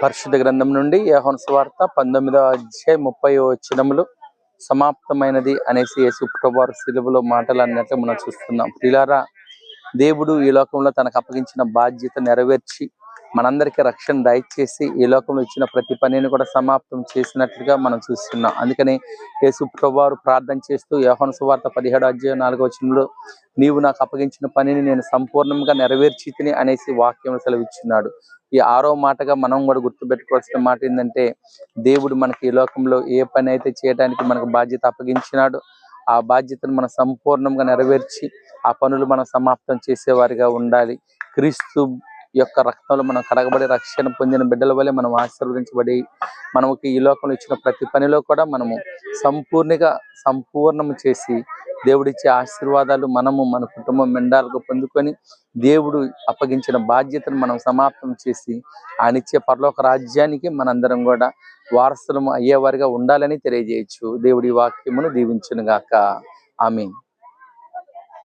పరిశుద్ధ గ్రంథం నుండి యోహాను సువార్త 19వ అధ్యాయం 30వ వచనములు సమాప్తమైనది అనేసి యేసు ప్రభువారు సిలువలో మాటలు అన్నట్లు మనం చూస్తున్నాం. ప్రియులారా, దేవుడు ఈ లోకంలో తనకు అప్పగించిన బాధ్యత నెరవేర్చి మనందరికీ రక్షణ దయచేసి ఈ లోకంలో ఇచ్చిన ప్రతి పనిని కూడా సమాప్తం చేసినట్లుగా మనం చూస్తున్నాం. అందుకని యేసు ప్రభువారు ప్రార్థన చేస్తూ యోహాను సువార్త 17వ అధ్యాయం 4వ వచనంలో నీవు నాకు అప్పగించిన పనిని నేను సంపూర్ణంగా నెరవేర్చి తిని అనేసి వాక్యం సెలవిచ్చున్నాడు. ఈ 6వ మాటగా మనం కూడా గుర్తుపెట్టుకోవాల్సిన మాట ఏంటంటే, దేవుడు మనకి ఈ లోకంలో ఏ పని అయితే చేయడానికి మనకు బాధ్యత అప్పగించినాడో ఆ బాధ్యతను మనం సంపూర్ణంగా నెరవేర్చి ఆ పనులు మనం సమాప్తం చేసేవారిగా ఉండాలి. క్రీస్తు యొక్క రక్తంలో మనం కడగబడి రక్షణ పొందిన బిడ్డల వల్లే మనం ఆశీర్వదించబడి మనకి ఈ లోకంలో ఇచ్చిన ప్రతి పనిలో కూడా మనము సంపూర్ణము చేసి దేవుడిచ్చే ఆశీర్వాదాలు మనము మన కుటుంబం మెండాలుగా పొందుకొని దేవుడు అప్పగించిన బాధ్యతను మనం సమాప్తం చేసి ఆయనిచ్చే పరలోక రాజ్యానికి మనందరం కూడా వారసులము అయ్యేవారిగా ఉండాలని తెలియజేయచ్చు. దేవుడి వాక్యమును దీవించును గాక. ఆమేన్.